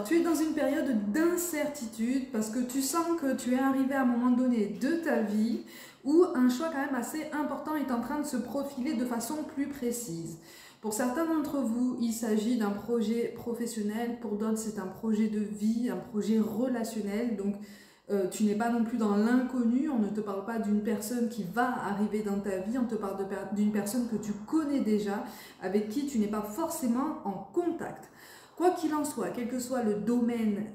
tu es dans une période d'incertitude parce que tu sens que tu es arrivé à un moment donné de ta vie où un choix quand même assez important est en train de se profiler de façon plus précise. Pour certains d'entre vous, il s'agit d'un projet professionnel, pour d'autres c'est un projet de vie, un projet relationnel, donc tu n'es pas non plus dans l'inconnu, on ne te parle pas d'une personne qui va arriver dans ta vie, on te parle d'une personne que tu connais déjà, avec qui tu n'es pas forcément en contact. Quoi qu'il en soit, quel que soit le domaine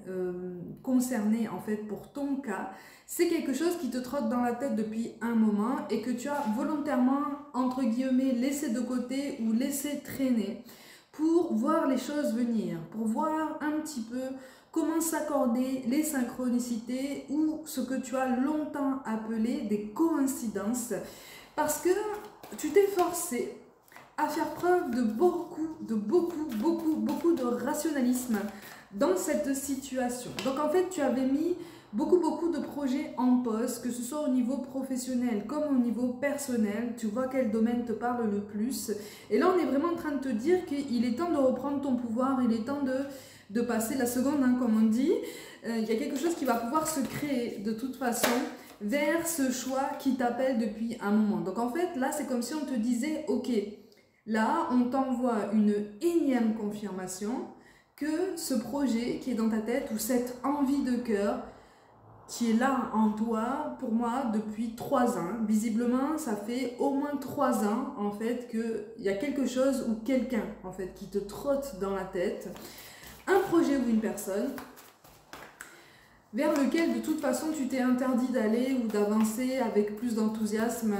concerné en fait pour ton cas, c'est quelque chose qui te trotte dans la tête depuis un moment et que tu as volontairement, entre guillemets, laissé de côté ou laissé traîner pour voir les choses venir, pour voir un petit peu comment s'accorder les synchronicités ou ce que tu as longtemps appelé des coïncidences, parce que tu t'es forcé à faire preuve de beaucoup de rationalisme dans cette situation. Donc en fait, tu avais mis beaucoup de projets en pause, que ce soit au niveau professionnel comme au niveau personnel. Tu vois quel domaine te parle le plus. Et là, on est vraiment en train de te dire qu'il est temps de reprendre ton pouvoir, il est temps de passer la seconde, hein, comme on dit. Il y a quelque chose qui va pouvoir se créer de toute façon vers ce choix qui t'appelle depuis un moment. Donc en fait, là, c'est comme si on te disait, ok, là, on t'envoie une énième confirmation que ce projet qui est dans ta tête ou cette envie de cœur qui est là en toi, pour moi, depuis 3 ans. Visiblement, ça fait au moins 3 ans, en fait, qu'il y a quelque chose ou quelqu'un, en fait, qui te trotte dans la tête. Un projet ou une personne vers lequel, de toute façon, tu t'es interdit d'aller ou d'avancer avec plus d'enthousiasme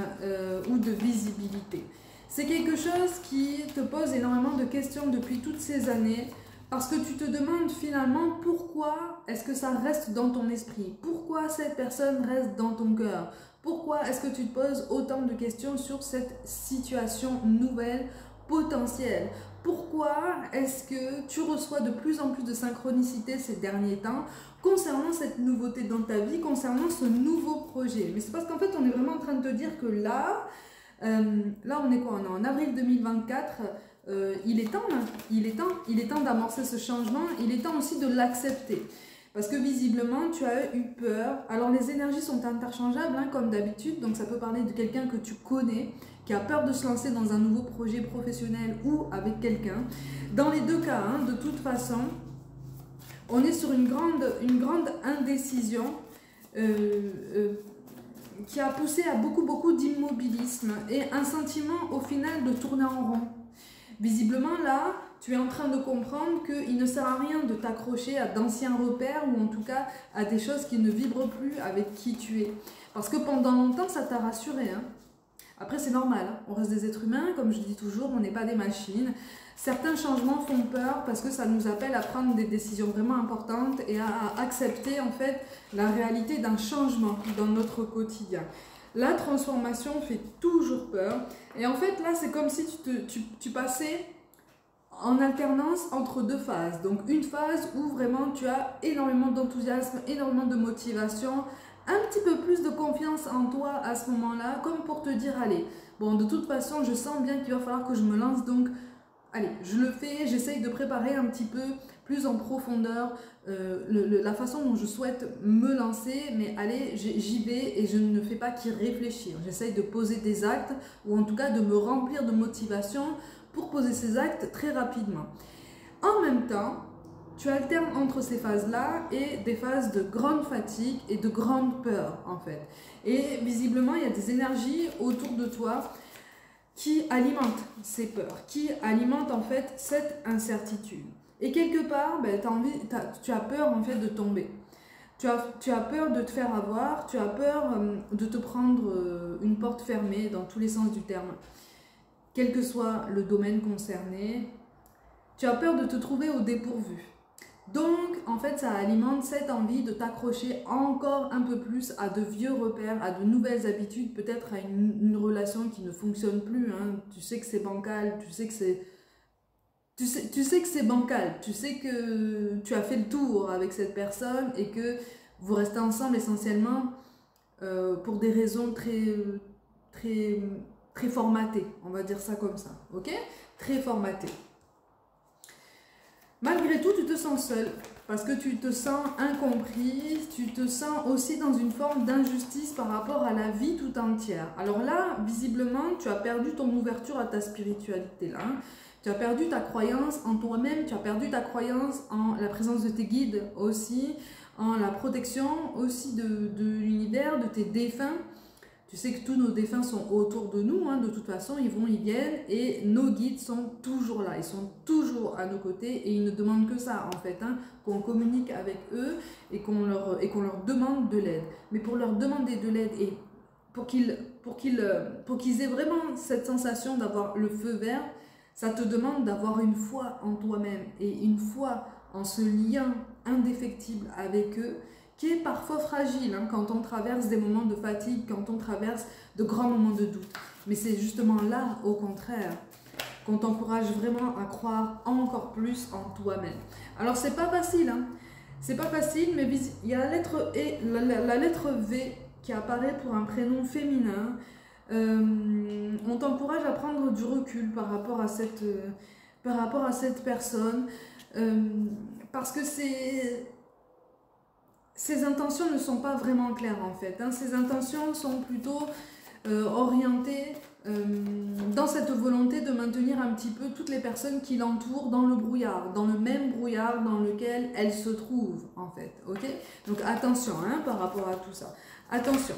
ou de visibilité. C'est quelque chose qui te pose énormément de questions depuis toutes ces années, parce que tu te demandes finalement pourquoi est-ce que ça reste dans ton esprit, pourquoi cette personne reste dans ton cœur, pourquoi est-ce que tu te poses autant de questions sur cette situation nouvelle, potentielle, pourquoi est-ce que tu reçois de plus en plus de synchronicité ces derniers temps concernant cette nouveauté dans ta vie, concernant ce nouveau projet. Mais c'est parce qu'en fait on est vraiment en train de te dire que là on est quoi? On est en avril 2024. Il est temps d'amorcer ce changement, il est temps aussi de l'accepter. Parce que visiblement, tu as eu peur. Alors les énergies sont interchangeables, hein, comme d'habitude, donc ça peut parler de quelqu'un que tu connais, qui a peur de se lancer dans un nouveau projet professionnel ou avec quelqu'un. Dans les deux cas, hein, de toute façon, on est sur une grande indécision qui a poussé à beaucoup d'immobilisme et un sentiment au final de tourner en rond. Visiblement, là, tu es en train de comprendre qu'il ne sert à rien de t'accrocher à d'anciens repères ou en tout cas à des choses qui ne vibrent plus avec qui tu es. Parce que pendant longtemps, ça t'a rassuré. Hein. Après, c'est normal. Hein. On reste des êtres humains, comme je dis toujours, on n'est pas des machines. Certains changements font peur parce que ça nous appelle à prendre des décisions vraiment importantes et à accepter en fait la réalité d'un changement dans notre quotidien. La transformation fait toujours peur. Et en fait, là, c'est comme si tu passais en alternance entre deux phases. Donc, une phase où vraiment tu as énormément d'enthousiasme, énormément de motivation, un petit peu plus de confiance en toi à ce moment-là, comme pour te dire, allez, bon, de toute façon, je sens bien qu'il va falloir que je me lance, donc, allez, je le fais, j'essaye de préparer un petit peu plus en profondeur la façon dont je souhaite me lancer, mais allez, j'y vais et je ne fais pas qu'y réfléchir. J'essaye de poser des actes ou en tout cas de me remplir de motivation pour poser ces actes très rapidement. En même temps, tu alternes entre ces phases-là et des phases de grande fatigue et de grande peur en fait. Et visiblement, il y a des énergies autour de toi qui alimentent ces peurs, qui alimentent en fait cette incertitude. Et quelque part, ben, tu as peur en fait de tomber. Tu as peur de te faire avoir, tu as peur de te prendre une porte fermée dans tous les sens du terme. Quel que soit le domaine concerné, tu as peur de te trouver au dépourvu. Donc, en fait, ça alimente cette envie de t'accrocher encore un peu plus à de vieux repères, à de nouvelles habitudes, peut-être à une relation qui ne fonctionne plus. Hein. Tu sais que c'est bancal, tu sais que c'est... Tu sais que c'est bancal, tu sais que tu as fait le tour avec cette personne et que vous restez ensemble essentiellement pour des raisons très formatées, on va dire ça comme ça, ok? Très formatées. Malgré tout, tu te sens seul parce que tu te sens incompris, tu te sens aussi dans une forme d'injustice par rapport à la vie tout entière. Alors là, visiblement, tu as perdu ton ouverture à ta spiritualité là. Tu as perdu ta croyance en toi-même, tu as perdu ta croyance en la présence de tes guides aussi, en la protection aussi de l'univers, de tes défunts. Tu sais que tous nos défunts sont autour de nous, hein, de toute façon, ils vont, ils viennent, et nos guides sont toujours là, ils sont toujours à nos côtés, et ils ne demandent que ça, en fait, hein, qu'on communique avec eux, et qu'on leur demande de l'aide. Mais pour leur demander de l'aide, et pour qu'ils aient vraiment cette sensation d'avoir le feu vert, ça te demande d'avoir une foi en toi-même, et une foi en ce lien indéfectible avec eux, qui est parfois fragile hein, quand on traverse des moments de fatigue, quand on traverse de grands moments de doute. Mais c'est justement là, au contraire, qu'on t'encourage vraiment à croire encore plus en toi-même. Alors, c'est pas facile, hein. C'est pas facile, mais il y a la lettre E, la lettre V qui apparaît pour un prénom féminin. On t'encourage à prendre du recul par rapport à cette personne, parce que ses intentions ne sont pas vraiment claires en fait. Hein. Ses intentions sont plutôt orientées dans cette volonté de maintenir un petit peu toutes les personnes qui l'entourent dans le brouillard, dans le même brouillard dans lequel elle se trouve en fait. Ok? Donc attention hein, par rapport à tout ça. Attention.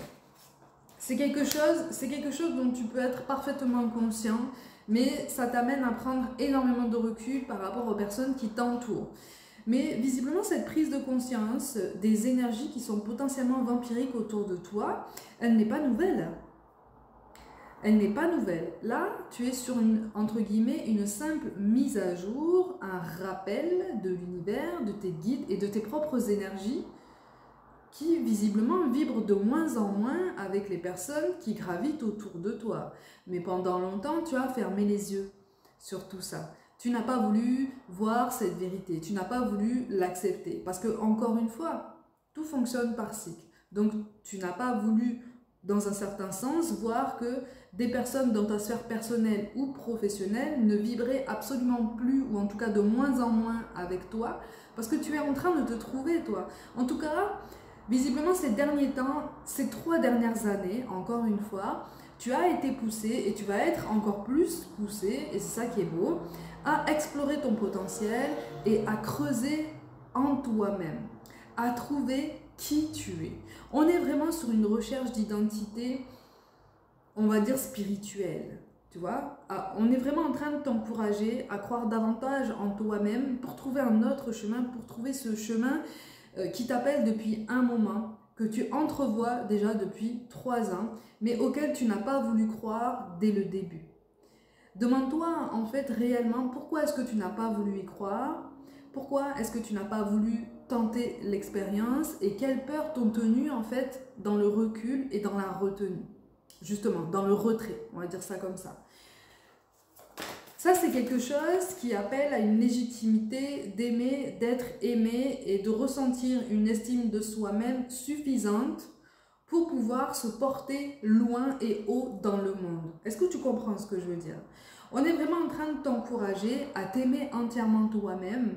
C'est quelque chose dont tu peux être parfaitement conscient, mais ça t'amène à prendre énormément de recul par rapport aux personnes qui t'entourent. Mais visiblement, cette prise de conscience des énergies qui sont potentiellement vampiriques autour de toi, elle n'est pas nouvelle. Elle n'est pas nouvelle. Là, tu es sur entre guillemets, une simple mise à jour, un rappel de l'univers, de tes guides et de tes propres énergies qui visiblement vibrent de moins en moins avec les personnes qui gravitent autour de toi. Mais pendant longtemps, tu as fermé les yeux sur tout ça. Tu n'as pas voulu voir cette vérité, tu n'as pas voulu l'accepter. Parce que, encore une fois, tout fonctionne par cycle. Donc, tu n'as pas voulu, dans un certain sens, voir que des personnes dans ta sphère personnelle ou professionnelle ne vibraient absolument plus, ou en tout cas de moins en moins avec toi, parce que tu es en train de te trouver, toi. En tout cas, visiblement, ces derniers temps, ces 3 dernières années, encore une fois, tu as été poussé et tu vas être encore plus poussé, et c'est ça qui est beau, à explorer ton potentiel et à creuser en toi-même, à trouver qui tu es. On est vraiment sur une recherche d'identité, on va dire spirituelle, tu vois. On est vraiment en train de t'encourager à croire davantage en toi-même pour trouver un autre chemin, pour trouver ce chemin qui t'appelle depuis un moment, que tu entrevois déjà depuis 3 ans, mais auquel tu n'as pas voulu croire dès le début. Demande-toi en fait réellement pourquoi est-ce que tu n'as pas voulu y croire, pourquoi est-ce que tu n'as pas voulu tenter l'expérience et quelles peurs t'ont tenu en fait dans le recul et dans la retenue, justement dans le retrait, on va dire ça comme ça. Ça, c'est quelque chose qui appelle à une légitimité d'aimer, d'être aimé et de ressentir une estime de soi-même suffisante pour pouvoir se porter loin et haut dans le monde. Est-ce que tu comprends ce que je veux dire? On est vraiment en train de t'encourager à t'aimer entièrement toi-même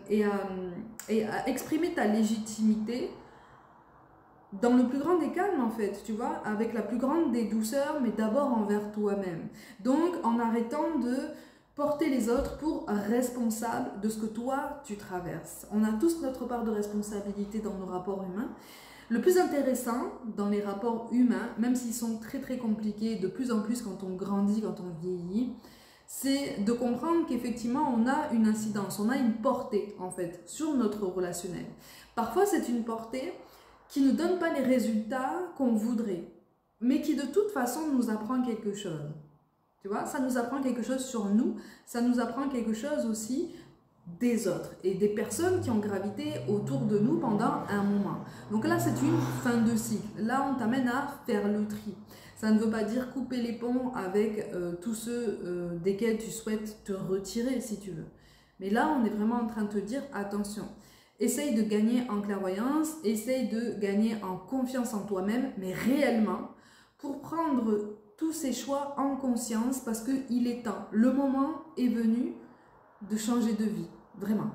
et à exprimer ta légitimité dans le plus grand des calmes en fait, tu vois, avec la plus grande des douceurs, mais d'abord envers toi-même. Donc en arrêtant de porter les autres pour responsables de ce que toi tu traverses. On a tous notre part de responsabilité dans nos rapports humains. Le plus intéressant dans les rapports humains, même s'ils sont très très compliqués, de plus en plus quand on grandit, quand on vieillit, c'est de comprendre qu'effectivement on a une incidence, on a une portée en fait sur notre relationnel. Parfois c'est une portée qui ne donne pas les résultats qu'on voudrait, mais qui de toute façon nous apprend quelque chose. Tu vois, ça nous apprend quelque chose sur nous, ça nous apprend quelque chose aussi des autres et des personnes qui ont gravité autour de nous pendant un moment. Donc là, c'est une fin de cycle. Là, on t'amène à faire le tri. Ça ne veut pas dire couper les ponts avec tous ceux desquels tu souhaites te retirer, si tu veux. Mais là, on est vraiment en train de te dire, attention, essaye de gagner en clairvoyance, essaye de gagner en confiance en toi-même, mais réellement, pour prendre tous ces choix en conscience, parce qu'il est temps. Le moment est venu de changer de vie, vraiment.